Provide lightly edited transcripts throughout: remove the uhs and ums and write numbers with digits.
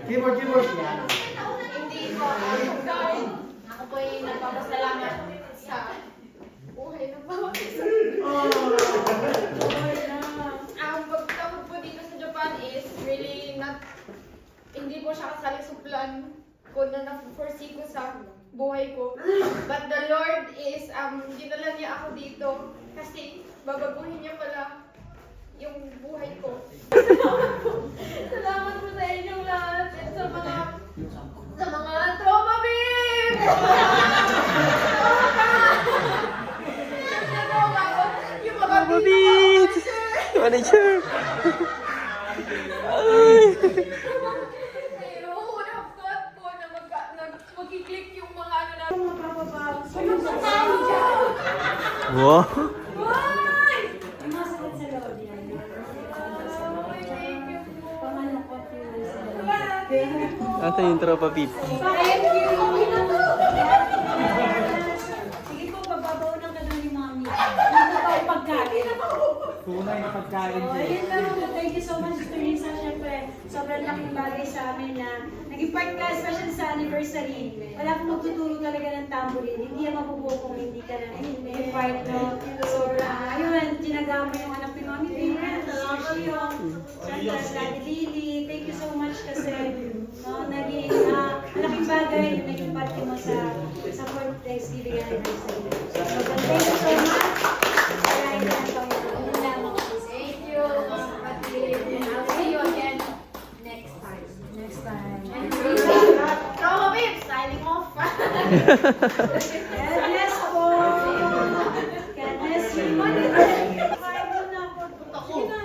Keyboard yan. Hindi po. Ako po ay nagpapasalamat sa buhay ng bawat isa. Ang pagtapos po dito sa Japan is really not, hindi po siya kasali sa plan ko na na-foresee ko sa buhay ko. But the Lord is, dinala niya ako dito kasi babaguhin niya pala yung buhay ko. Salamat po sa inyong lahat at sa mga trauma babe! Yung mga Mabit! Manager! Ay! Unang thought ko na magkiklik yung mga ano na mga papabag. Wow! Ata yung tropa Pip. Sige po, bababaunan ka lang ni Mami. Ano ba yung pagkain? Tunay na pagkain Oh, din. ayun lang. Thank you so much, Sister Lisa. Siyempre, sobrang laking bagay sa amin na naging part ka, especially sa anniversary. Wala akong magtuturo talaga ng tambourine. Hindi yan mabubuo kung hindi ka na naging part, no? So, ayun, tinaga mo yung anak ni Mami Tina. Salamat yung Daddy Lily. Thank you so much kasi naging malaking bagay yung naging party mo sa 4th Thanksgiving anniversary. So, thank you so much. Kaya yun ang Thank you, mga kapatid. And I'll see you again next time. next time. And trauma babe, signing off. God bless po. God bless you. Kain muna ako. Sige na,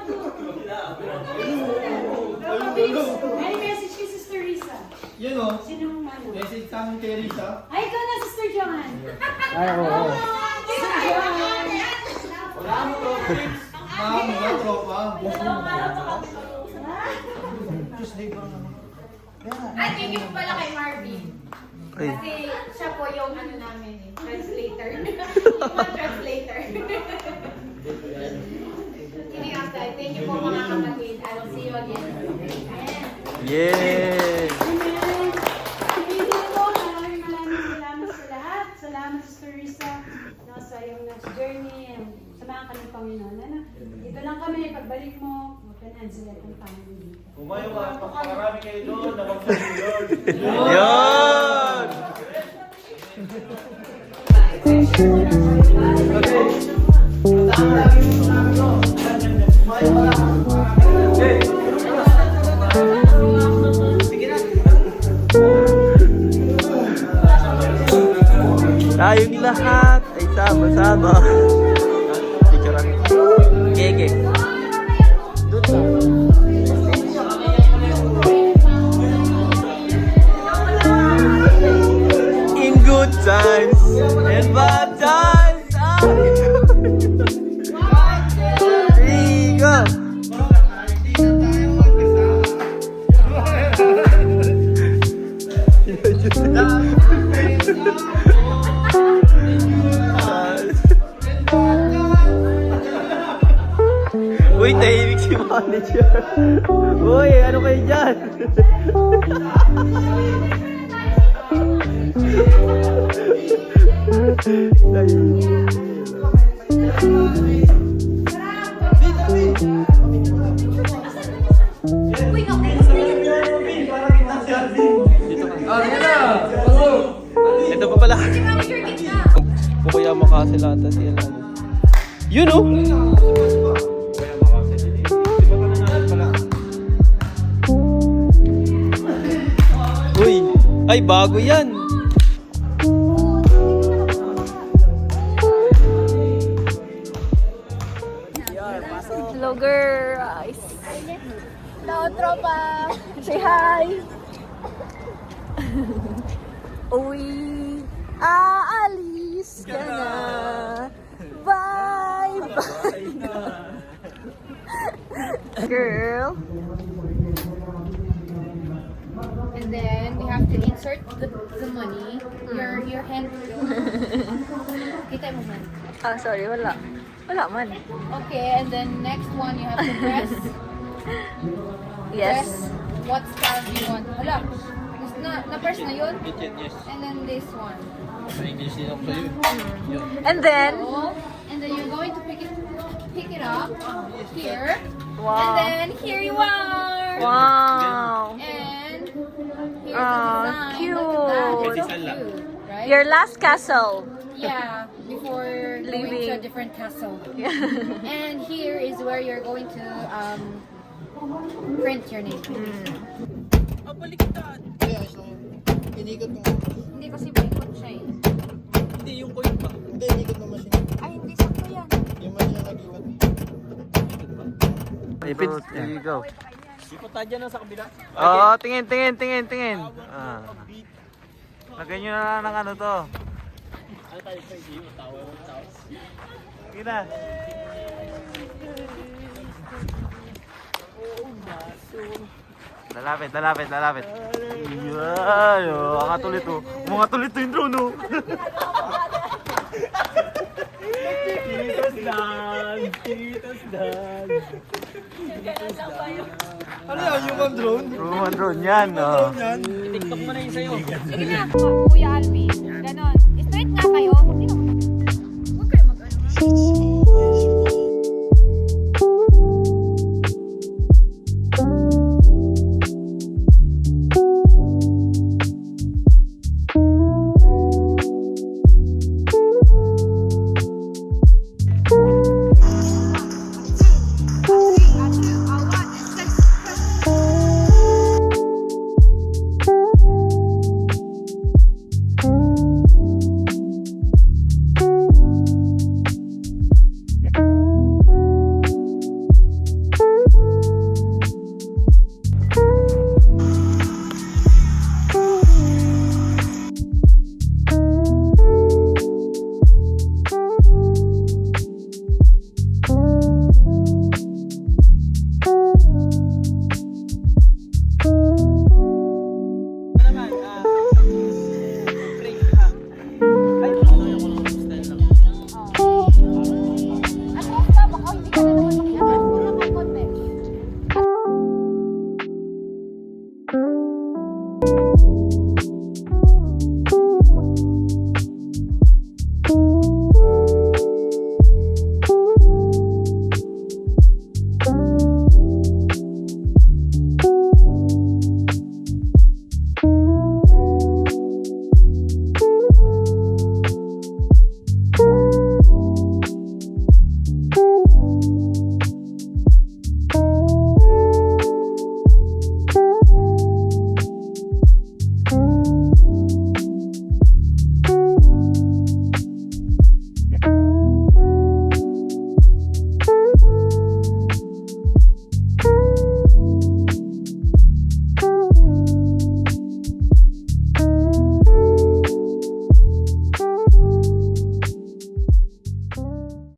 go. May message kay Sister Risa. Yan o. Sinong ano? Message sa amin kay Risa. Ay, ikaw na, Sister Johan. Ay, oo. Sister Johan. Wala mo to. Ma'am, mga tropa. Tuesday pa naman. At thank you po pala kay Marvin. Ay. Kasi siya po yung ano namin eh, translator. Yung translator. Kidding aside, thank you po mga kapatid. I will see you again. Ayan. Yeah! Amen. Thank you po. Maraming salamat sa lahat. Salamat, Sister Risa. Sa iyong next journey. Samahan ka ng Panginoon. Ano? Dito lang kami. Pagbalik mo, magkanan sila ng Panginoon dito. Kumayo ka, pakarami kayo doon na mag-Lord. Yun! Tayong lahat ay sama-sama. Picturean. Gege. In good times and bad times. Three, go. Uy, tahimik si manager. Uy, ano kayo dyan? Ito pa pala. Kuya makasilata siya. Yun oh! Uy! Ay, bago yan! Hello guys! Hello tropa! Say hi! Uy! Aalis ka na! Bye! Bye! Girl. And then we have to insert the money. Your hand. Kita mo man. Ah, sorry, wala. Wala man. Okay, and then next one you have to press. Yes. Press what style you want. Hala. Na-press na yun? Yes. And then this one. Sa English din ako sa'yo. And then, So, and then you're going to pick it up here. wow. And then here you are. Wow. And here's the Aw, design. cute. Look at that. It's so cute, right? Your last castle. Yeah, before going Leaving. to a different castle. And here is where you're going to print your name. Kaya ayos lang yun. Inikot mo. Hindi kasi baikot siya eh. Hindi, yung coin pa. Hindi, inikot mo machine. Ay, hindi sakto yan. Yung machine na nag-ikot. Ipit. There you go. Ikot tayo dyan sa kabila. Oo, tingin. Ah. Lagyan nyo na lang ng ano to. Ano tayo sa iyo? Tower of Towers. Sige na. Lalapit. Yan, mga tulit oh. Mga tulit to yung drone oh. Titos dance. Ano yan? Human drone? Roman drone yan oh. TikTok mo na yun sa'yo. Sige na, Kuya Alvin. Ganon. Straight nga kayo. Huwag kayo mag-ano.